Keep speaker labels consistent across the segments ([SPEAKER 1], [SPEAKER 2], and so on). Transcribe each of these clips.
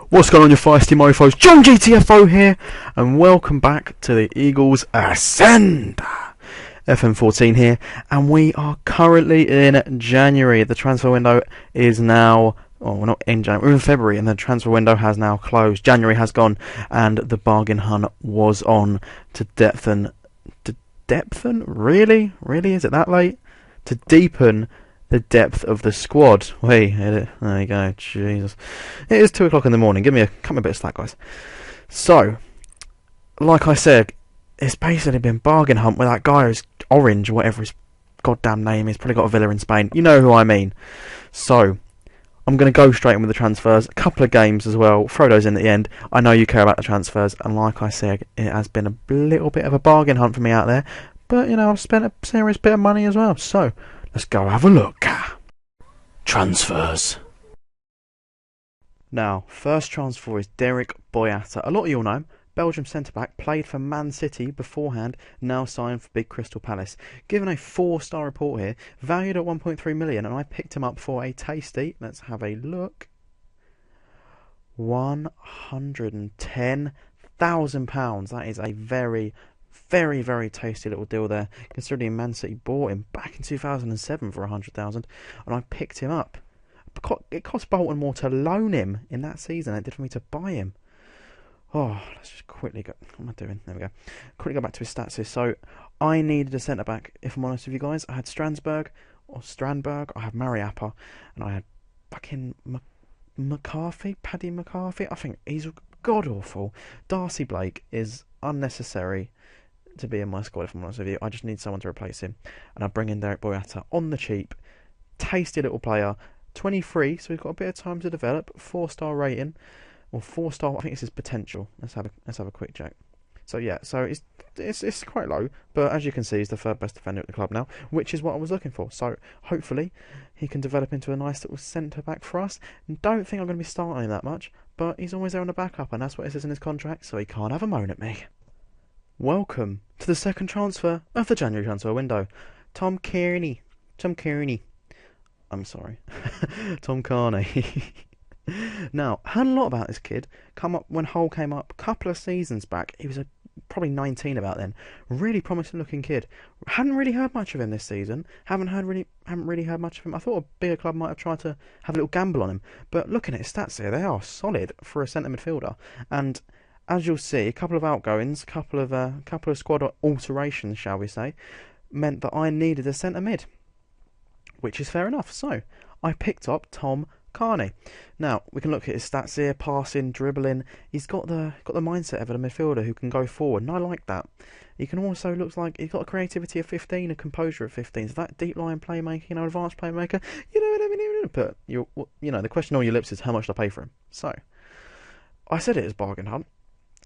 [SPEAKER 1] What's going on, you feisty mofos? JonGTFO here, and welcome back to the Eagles Assend. FM14 here, and we are currently in January. The transfer window is now, we're not in January, we're in February, and the transfer window has now closed. January has gone, and the bargain hunt was on to depthen. Really? Really? Is it that late? To deepen the depth of the squad. Wait, there you go. Jesus. It is 2 o'clock in the morning. Cut me a bit of slack, guys. So, like I said, it's basically been bargain hunt with that guy who's orange, or whatever his goddamn name is. Probably got a villa in Spain. You know who I mean. So, I'm going to go straight in with the transfers. A couple of games as well. Throw those in at the end. I know you care about the transfers. And like I said, it has been a little bit of a bargain hunt for me out there. But, you know, I've spent a serious bit of money as well. So, let's go have a look. Transfers. Now, first transfer is Derek Boyata. A lot of you all know him. Belgium centre-back, played for Man City beforehand, now signed for Big Crystal Palace. Given a 4-star report here, valued at 1.3 million, and I picked him up for a tasty, let's have a look, £110,000. That is a very, very tasty little deal there, considering Man City bought him back in 2007 for 100,000, and I picked him up. It cost Bolton more to loan him in that season than it did for me to buy him. Oh, let's just quickly go. What am I doing? There we go. Quickly go back to his stats here. So, I needed a centre back. If I'm honest with you guys, I had Strandberg, I had Mariappa, and I had fucking Paddy McCarthy. I think he's god awful. Darcy Blake is unnecessary to be in my squad, if I'm honest with you. I just need someone to replace him, and I bring in Derek Boyata on the cheap. Tasty little player, 23, so we've got a bit of time to develop. 4-star rating, or 4-star. I think this is potential. Let's have a quick check. So yeah, so it's quite low, but as you can see, he's the third best defender at the club now, which is what I was looking for. So hopefully he can develop into a nice little centre back for us. Don't think I'm going to be starting him that much, but he's always there on the backup, and that's what it says in his contract, so he can't have a moan at me. Welcome to the second transfer of the January transfer window. Tom Kearney. I'm sorry. Tom Carney. Now, heard a lot about this kid. Come up when Hull came up a couple of seasons back. He was probably 19 about then. Really promising looking kid. Hadn't really heard much of him this season. Haven't really heard much of him. I thought a bigger club might have tried to have a little gamble on him. But looking at his stats here, they are solid for a centre midfielder. And as you'll see, a couple of outgoings, couple of squad alterations, shall we say, meant that I needed a centre mid, which is fair enough. So I picked up Tom Carney. Now we can look at his stats here: passing, dribbling. He's got the mindset of a midfielder who can go forward, and I like that. He can also looks like he's got a creativity of 15, a composure of 15. So that deep line playmaking, advanced playmaker. You know what I mean? But the question on your lips is how much to pay for him. So I said it is bargain hunt.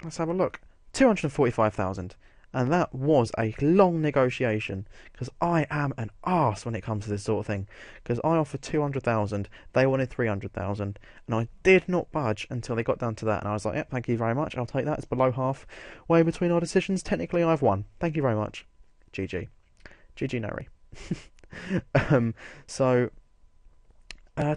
[SPEAKER 1] Let's have a look. 245,000. And that was a long negotiation, because I am an arse when it comes to this sort of thing. Because I offered 200,000, they wanted 300,000, and I did not budge until they got down to that. And I was like, "Yep, thank you very much. I'll take that. It's below half way between our decisions. Technically, I've won. Thank you very much. GG, Nari."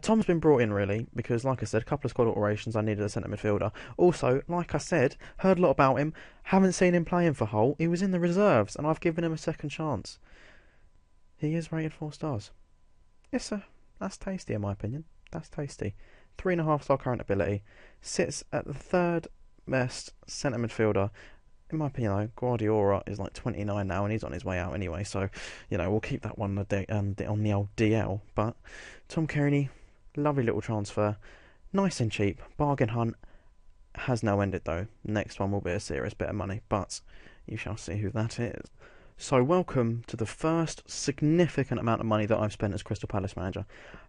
[SPEAKER 1] Tom's been brought in really because, like I said, a couple of squad alterations. I needed a centre midfielder. Also, like I said, heard a lot about him. Haven't seen him playing for Hull. He was in the reserves, and I've given him a second chance. He is rated 4 stars. Yes, sir. That's tasty, in my opinion. That's tasty. 3.5-star current ability. Sits at the third best centre midfielder. In my opinion, though, Guardiola is like 29 now, and he's on his way out anyway. So, we'll keep that one on the old DL. But Tom Kearney, lovely little transfer, nice and cheap. Bargain hunt has now ended though. Next one will be a serious bit of money, but you shall see who that is. So, welcome to the first significant amount of money that I've spent as Crystal Palace manager.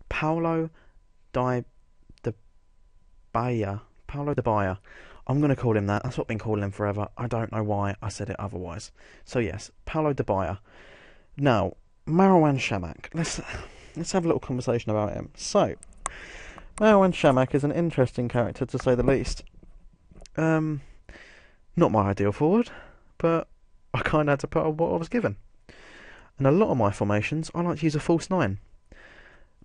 [SPEAKER 1] Paulo Di Baya. I'm going to call him that. That's what I've been calling him forever. I don't know why I said it otherwise. So yes, Paulo Di Baya. Now, Marouane Chamakh. Let's have a little conversation about him. So, Marouane Chamakh is an interesting character, to say the least. Not my ideal forward, but I kind of had to put on what I was given. And a lot of my formations, I like to use a false 9.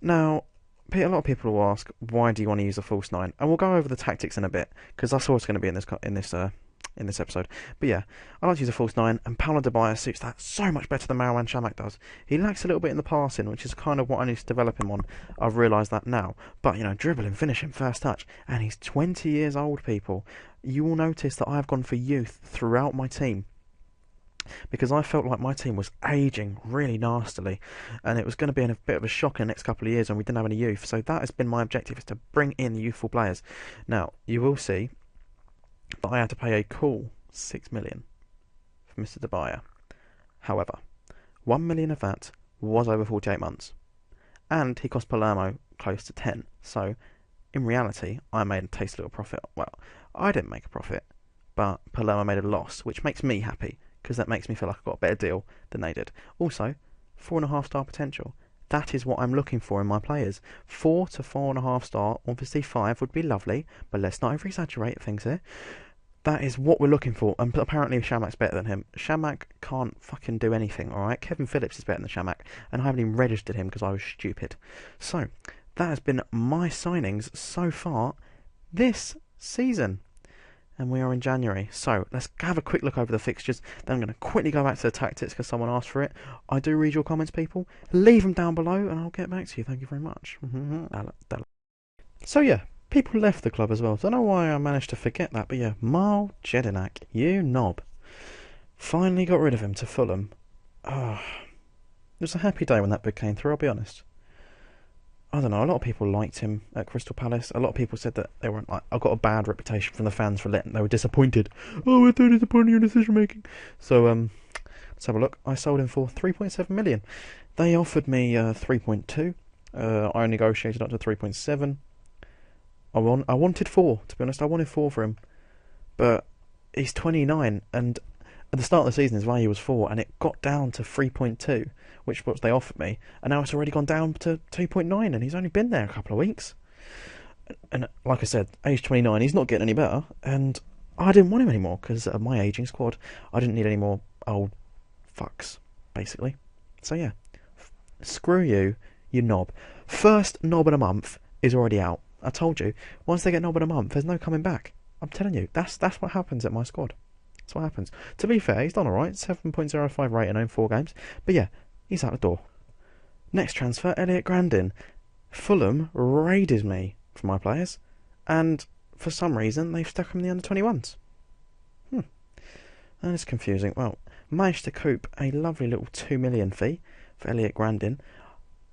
[SPEAKER 1] Now, a lot of people will ask, why do you want to use a false nine? And we'll go over the tactics in a bit, because that's all it's going to be in this episode. But yeah, I like to use a false nine, and Paulo Dybala suits that so much better than Marouane Chamakh does. He lacks a little bit in the passing, which is kind of what I need to develop him on. I've realised that now. But, you know, dribbling, finishing, first touch, and he's 20 years old, people. You will notice that I've gone for youth throughout my team, because I felt like my team was ageing really nastily, and it was going to be a bit of a shock in the next couple of years when we didn't have any youth. So that has been my objective, is to bring in youthful players. Now, you will see that I had to pay a cool $6 million for Mr. Dybala. However, $1 million of that was over 48 months, and he cost Palermo close to 10. So, in reality, I made a tasty little profit. Well, I didn't make a profit, but Palermo made a loss, which makes me happy, because that makes me feel like I got a better deal than they did. Also, 4.5 star potential. That is what I'm looking for in my players. 4 to 4.5 star. Obviously 5 would be lovely, but let's not over-exaggerate things here. That is what we're looking for, and apparently Chamakh's better than him. Chamakh can't fucking do anything, alright? Kevin Phillips is better than Chamakh, and I haven't even registered him because I was stupid. So, that has been my signings so far this season. And we are in January, so let's have a quick look over the fixtures. Then I'm going to quickly go back to the tactics because someone asked for it. I do read your comments, people. Leave them down below and I'll get back to you. Thank you very much. So yeah, people left the club as well. Don't know why I managed to forget that, but yeah, Mal Jedinak, you knob. Finally got rid of him to Fulham. It was a happy day when that bid came through, I'll be honest. I don't know, a lot of people liked him at Crystal Palace. A lot of people said that they weren't like, I got a bad reputation from the fans for letting, they were disappointed. Oh, we're so disappointed in your decision making. So, let's have a look. I sold him for 3.7 million. They offered me 3.2. I negotiated up to 3.7. I wanted 4, to be honest. I wanted 4 for him. But he's 29, and at the start of the season his value was 4, and it got down to 3.2. Which was they offered me, and now it's already gone down to 2.9, and he's only been there a couple of weeks. And like I said, age 29, he's not getting any better, and I didn't want him anymore because of my ageing squad. I didn't need any more old fucks, basically. So yeah, screw you, you knob. First knob of the month is already out. I told you, once they get knob of the month, there's no coming back. I'm telling you, that's what happens at my squad. That's what happens. To be fair, he's done alright, 7.05 rating in 4 games, but yeah, he's out the door. Next transfer, Elliot Grandin. Fulham raided me for my players, and for some reason they've stuck him in the under-21s. And it's confusing. Well, managed to coop a lovely little 2 million fee for Elliot Grandin.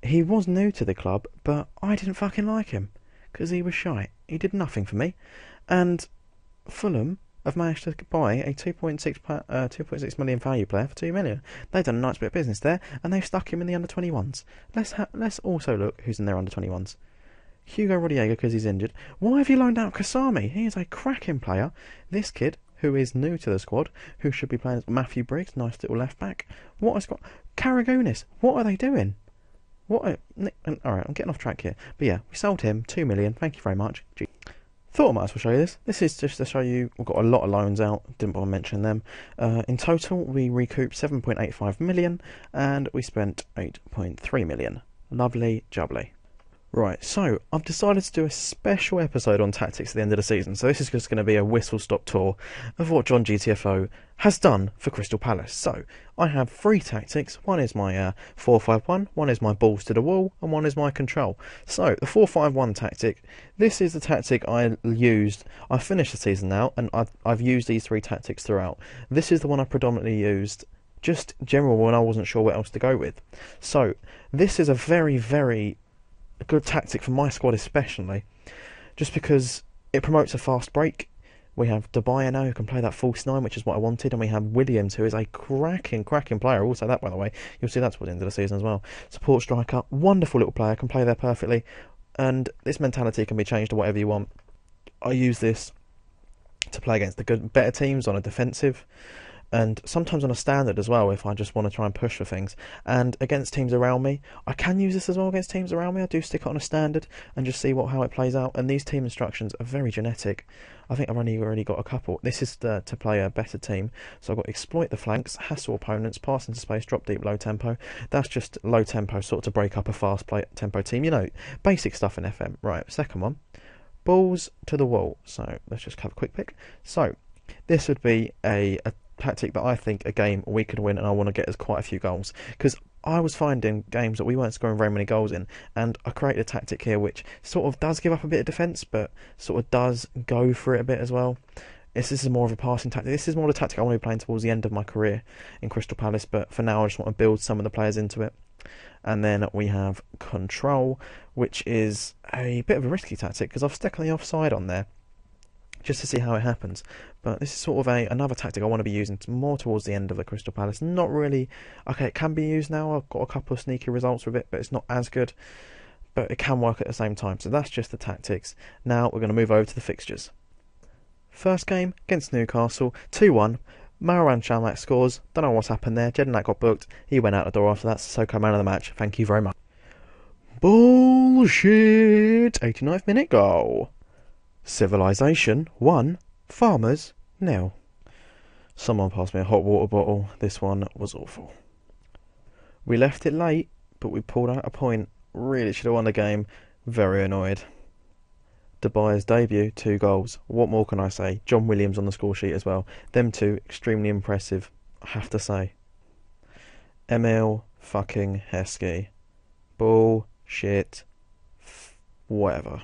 [SPEAKER 1] He was new to the club, but I didn't fucking like him because he was shite. He did nothing for me, and Fulham have managed to buy a 2.6 million value player for 2 million. They've done a nice bit of business there, and they've stuck him in the under-21s. Let's also look who's in their under-21s. Hugo Rodallega, because he's injured. Why have you loaned out Kasami? He is a cracking player. This kid, who is new to the squad, who should be playing Matthew Briggs, nice little left back. What has got Karagounis? What are they doing? Alright, I'm getting off track here. But yeah, we sold him 2 million. Thank you very much. Thought I might as well show you this. This is just to show you we've got a lot of loans out. Didn't bother mentioning them. In total, we recouped 7.85 million and we spent 8.3 million. Lovely jubbly. Right, so I've decided to do a special episode on tactics at the end of the season. So this is just going to be a whistle-stop tour of what JonGTFO has done for Crystal Palace. So I have 3 tactics. One is my 4-5-1, one is my balls to the wall, and one is my control. So the 4-5-1 tactic, this is the tactic I used. I finished the season now, and I've used these 3 tactics throughout. This is the one I predominantly used, just general when I wasn't sure what else to go with. So this is a very, very good tactic for my squad especially, just because it promotes a fast break. We have Dybala now who can play that false 9, which is what I wanted, and we have Williams who is a cracking player. Also that, by the way, you'll see that's towards the end of the season as well. Support striker, wonderful little player, can play there perfectly, and this mentality can be changed to whatever you want. I use this to play against the better teams on a defensive, and sometimes on a standard as well if I just want to try and push for things. And against teams around me, I can use this as well against teams around me. I do stick it on a standard and just see how it plays out. And these team instructions are very genetic. I think I've only already got a couple. This is to play a better team. So I've got exploit the flanks, hassle opponents, pass into space, drop deep, low tempo. That's just low tempo, sort of to break up a fast play tempo team. You know, basic stuff in FM. Right, second one. Balls to the wall. So let's just have a quick pick. So this would be a tactic that I think a game we could win, and I want to get us quite a few goals, because I was finding games that we weren't scoring very many goals in, and I created a tactic here which sort of does give up a bit of defence, but sort of does go for it a bit as well. This is more of a passing tactic. This is more the tactic I want to be playing towards the end of my career in Crystal Palace, but for now I just want to build some of the players into it. And then we have control, which is a bit of a risky tactic because I've stuck on the offside on there just to see how it happens. But this is sort of another tactic I want to be using more towards the end of the Crystal Palace. Not really, okay, it can be used now. I've got a couple of sneaky results with it, but it's not as good. But it can work at the same time. So that's just the tactics. Now we're going to move over to the fixtures. First game against Newcastle, 2-1. Marouane Chamakh scores. Don't know what's happened there. Jedinak got booked. He went out the door after that. Sissoko man of the match. Thank you very much. Bullshit! 89th minute goal. Civilization 1, Farmers 0. Someone passed me a hot water bottle. This one was awful. We left it late, but we pulled out a point. Really should have won the game. Very annoyed. Dubai's debut, 2 goals. What more can I say? John Williams on the score sheet as well. Them two, extremely impressive, I have to say. Emil fucking Heskey. Bullshit. Whatever.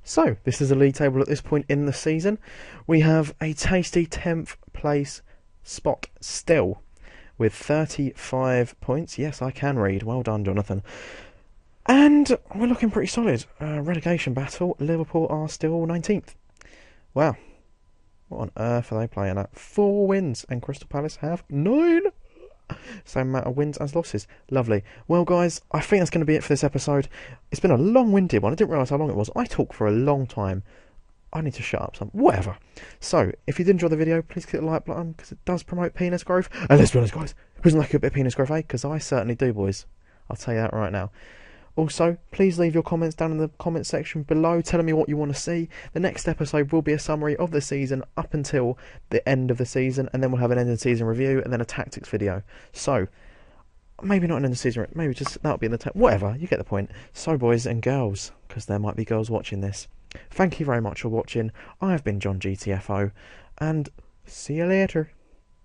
[SPEAKER 1] So, this is the league table at this point in the season. We have a tasty 10th place spot still, with 35 points. Yes, I can read. Well done, Jonathan. And we're looking pretty solid. Relegation battle. Liverpool are still 19th. Wow. What on earth are they playing at? 4 wins, and Crystal Palace have 9. Same amount of wins as losses. Lovely. Well, guys, I think that's going to be it for this episode. It's been a long-winded one. I didn't realise how long it was. I talk for a long time. I need to shut up some. Whatever. So, if you did enjoy the video, please click the like button, because it does promote penis growth. And let's be honest, guys, who doesn't like a bit of penis growth, eh? Because I certainly do, boys. I'll tell you that right now. Also, please leave your comments down in the comment section below, telling me what you want to see. The next episode will be a summary of the season up until the end of the season, and then we'll have an end of season review and then a tactics video. So, maybe not an end of season, maybe just that'll be in the whatever, you get the point. So, boys and girls, because there might be girls watching this, thank you very much for watching. I have been JonGTFO, and see you later.